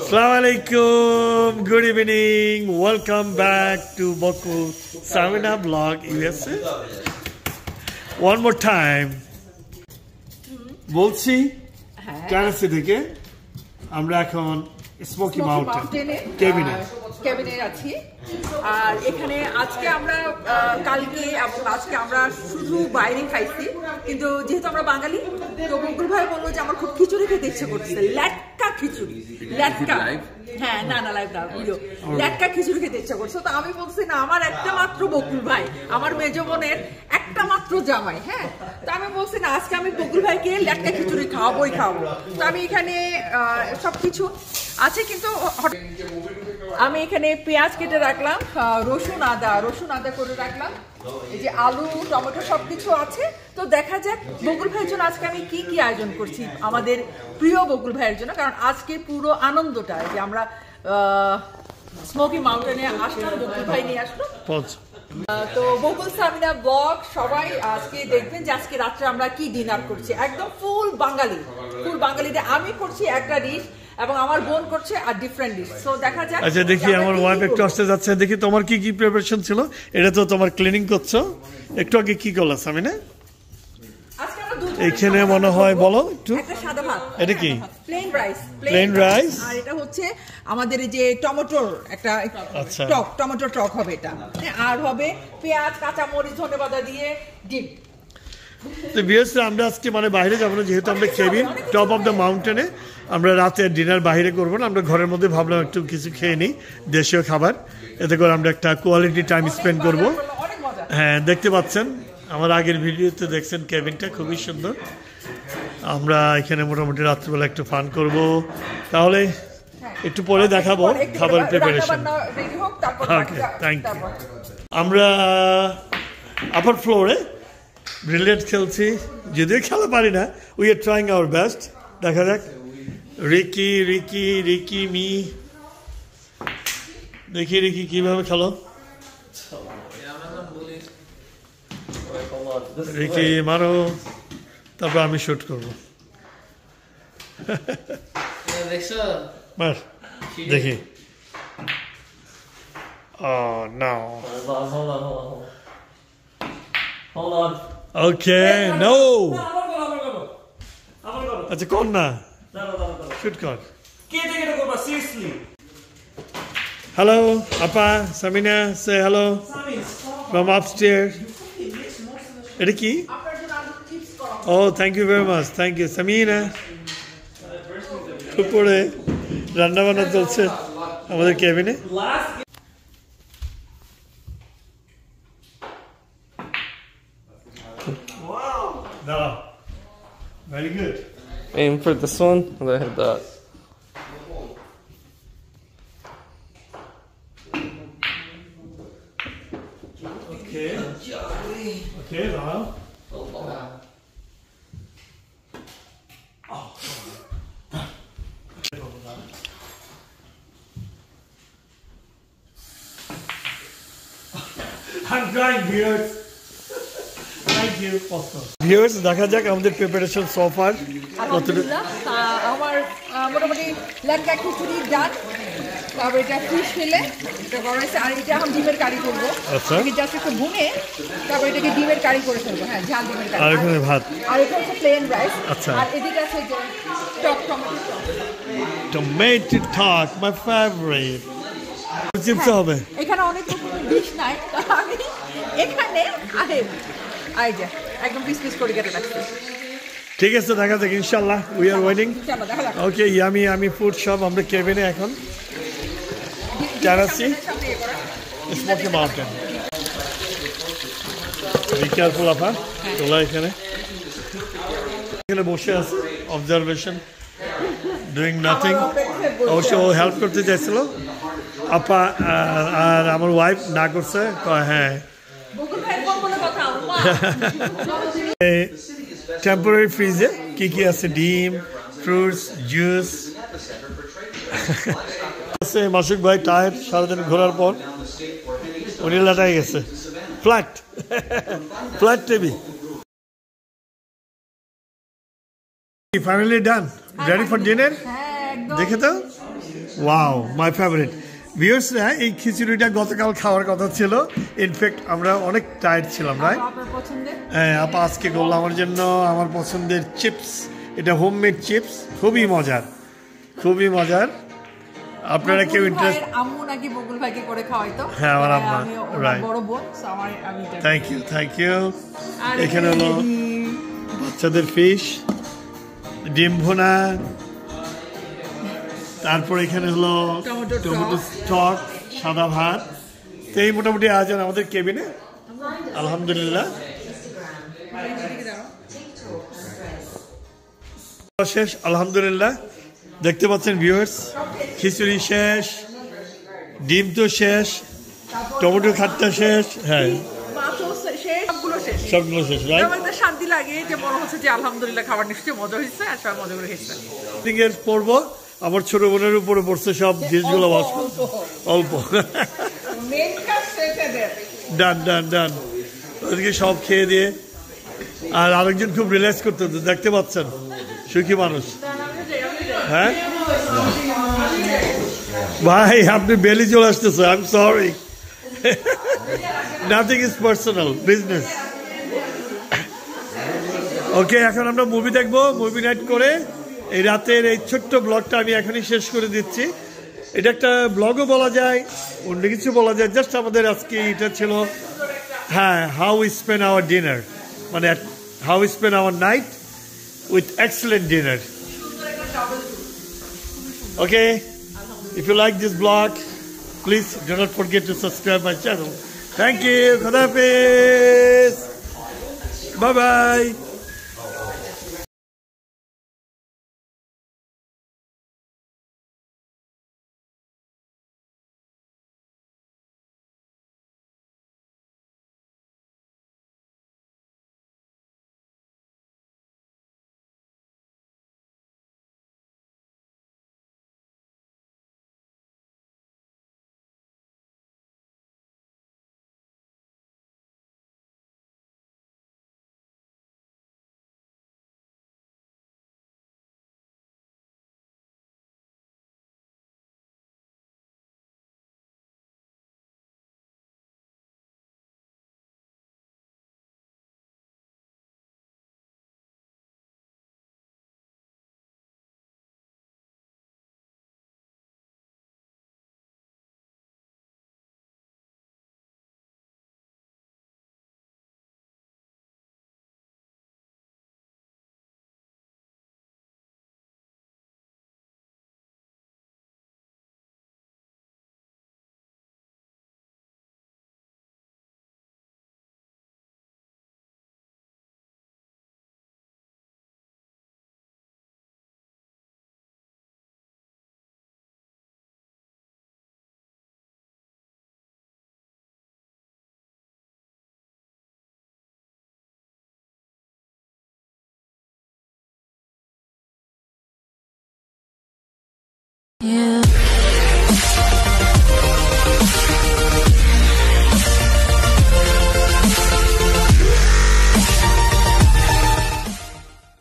Assalamualaikum. Good evening. Welcome back to Bokul Samina Vlog USA. One more time. বলছি টেরাসে থেকে আমরা এখন smoky মাউন্টেনে কেবিনে আছি। আর এখানে আজকে আমরা কালকে আজকে আমরা শুধু বাইরে খাইছি, কিন্তু যেহেতু আমরা বাঙালি তো বকুল ভাই বললো যে আমার খুব খিচুড়ি খেতে ইচ্ছে করছে, ল্যাটকা খিচুড়ি। ল্যাটকা, হ্যাঁ, না লাইভ দাও ভিডিও। ল্যাটকা খিচুড়ি খেতে ইচ্ছে করছে, তো আমি বলছি না, আমার একটা মাত্র বকুল ভাই, আমার মেজো বোনের একটা মাত্র জামাই, হ্যাঁ, তো আমি বলছি না আজকে আমি বকুল ভাইকে ল্যাটকা খিচুড়ি খাওয়াবোই খাওয়াবো। তো আমি এখানে সবকিছু আছে, কিন্তু আমি এখানে পেঁয়াজ কেটে রাখলাম, রসুন আদা করে রাখলাম, এই যে আলু টমেটো সবকিছু আছে। তো দেখা যাক বকুল ভাইয়ের জন্য আজকে আমি কি কি আয়োজন করছি, আমাদের প্রিয় বকুল ভাইয়ের জন্য। কারণ আজকে পুরো আনন্দটা যে আমরা স্মোকি মাউন্টেনে আসলাম, বকুল ভাই নিয়ে আসলো। তো বকুল সামিনা ব্লগ সবাই আজকে দেখবেন যে আজকে রাত্রে আমরা কি ডিনার করছি, একদম ফুল বাঙালিতে। আমি করছি একটা ডিশ এবং আমার বোন করছে আর ডিফারেন্ট ডিশ। সো দেখা যাক। আচ্ছা, দেখি আমার ওয়াইফ একটু আসতে যাচ্ছে, দেখি তোমার কি কি প্রিপারেশন ছিল। এটা তো তোমার ক্লিনিং করছো, একটু আগে কি করলা সামিনা? এখানে মনে হয় বলো একটু। একটা সাদা ভাত, এটা কি? Plain rice. আর এটা হচ্ছে আমাদের এই যে টমেটোর একটা টক, টমেটোর টক হবে এটা। আর হবে পেঁয়াজ কাঁচা মরিচ ধনেপাতা দিয়ে ডিম। তো বিশেষ আমরা আজকে মানে বাইরে যাবো না, যেহেতু আমরা কেবিন টপ অফ দ্য মাউন্টেনে, আমরা রাতে ডিনার বাইরে করবো না, আমরা ঘরের মধ্যে ভাবলাম একটু কিছু খেয়ে নিই দেশীয় খাবার, এতে করে আমরা একটা কোয়ালিটি টাইম স্পেন্ড করবো। হ্যাঁ, দেখতে পাচ্ছেন আমার আগের ভিডিওতে দেখছেন কেবিনটা খুবই সুন্দর। আমরা এখানে মোটামুটি রাত্রিবেলা একটু ফান করব, তাহলে একটু পরে দেখাবো খাবার প্রিপারেশন। Okay, thank you. আমরা আপার ফ্লোরে ব্রিলিয়েন্ট খেলছি, যদিও খেলা পারি না, we are trying our best. দেখা যাক রিকি মি, দেখি রিকি কিভাবে খেলো। রিকি মারো, তারপর আমি শুট করবো। মার, দেখি। Oh no. Hold on. Okay, no. আচ্ছা, কোন না শুট কর। Hello, Appa, Samina, say hello from upstairs. এটা কি? Oh, thank you very much. Thank you, Samina. উপরে রান্না বান্না চলছে আমাদের কেবিনে। Wow. Very good. Aim for this one, and then hit that. Okay. Okay, now. I'm trying, viewers. Thank you. Viewers, দেখা যাক আমাদের প্রিপারেশন সো ফার কতটুকু। আমার মোটামুটি ল্যাটকা খিচুড়ি ডান, তারপর এটা ফিশ ফেলে এটা করাইছে, আর এটা এখন ডিমের কারি করবো। আচ্ছা, আমি জাস্ট একটু ভুনে তারপর এটাকে ডিমের কারি করে ফেলবো। হ্যাঁ, ঝাল ডিমের কারি। আর এখানে ভাত, আর এটা হচ্ছে প্লেন রাইস। আচ্ছা, আর এদিকে আছে যে টক টমেটো টক, মাই ফেভারিট। চিপস হবে। এখানে অনেক ডিশ নাই, আমি এখানে আই যে একদম পিস করে কেটে রাখছি। ঠিক আছে, দেখা যাক ইনশাআল্লাহ। We are waiting. Okay, yummy food সব আমরা কেবিনে এখন টেরাসি স্মোকি মাউন্টেন। বি কেয়ারফুল আপা, তোলা এখানে বসে আছে অবজারভেশন, ডুইং নাথিং। অবশ্য ও হেল্প করতে চাইছিল আপা, আর আমার ওয়াইফ না করছে, হ্যাঁ। টেম্পোরারি ফ্রিজে কি কি আছে, ডিম, ফ্রুটস, জুস আছে। মাসুক ভাই টায়ার্ড, সারাদিন ঘোরার পর উনি লাটাই গেছে। Flat TV. Finally done. Ready for dinner? হ্যাঁ একদম দেখে তো ওয়াও মাই ফেভারিট ভিউয়ার্সরা এই খিচুড়িটা গতকাল খাওয়ার কথা ছিল ইনফ্যাক্ট আমরা অনেক টায়ার্ড ছিলাম রাইট আপনার পছন্দের হ্যাঁ আপা আজকে করলো আমার জন্য আমার পছন্দের চিপস এটা হোমমেড চিপস খুবই মজার আপনারা কেউ ইন্টারেস্ট আম্মু নাকি বকুল ভাইকে করে খাওয়াইতো হ্যাঁ আমার আম্মা আমি ওর রাইট বড় বোন সো আমি থ্যাংক ইউ এখানে হলো বাচ্চাদের ফিশ ডিম ভুনা তারপর এখানে হলো টমেটো টক সাদা ভাত তো এই মোটামুটি আয়োজন আমাদের কেবিনে আলহামদুলিল্লাহ শেষ আলহামদুলিল্লাহ দেখতে পাচ্ছেন ভিউয়ার্স খিচুড়ি শেষ ডিম তো শেষ টমেটো খাট্টা শেষ হ্যাঁ সবগুলো শেষ রাইট আমাদের শান্তি লাগে যে মনে হচ্ছে যে আলহামদুলিল্লাহ খাবার নিশ্চয়ই মজা হয়েছে আর সবাই মজা করে খেয়েছে পড়বো আমার ছোট বোনের উপরে পড়ছে সব জিনিসগুলো অল্প ডান ওদেরকে সব খেয়ে দিয়ে আর আরেকজন খুব রিল্যাক্স করতে হতো দেখতে পাচ্ছেন সুখী মানুষ হ্যাঁ ভাই আপনি বেলি চলে আসতেছে I am sorry nothing is personal business okay এখন আমরা মুভি দেখবো মুভি নাইট করে এই রাতের এই ছোট্ট ব্লগটা আমি এখনই শেষ করে দিচ্ছি এটা একটা ব্লগও বলা যায় অন্য কিছু বলা যায় জাস্ট আমাদের আজকে এটা ছিল হ্যাঁ how we spend our dinner মানে how we spend our night with excellent dinner okay if you like this blog please do not forget to subscribe my channel thank you Khuda Hafiz bye bye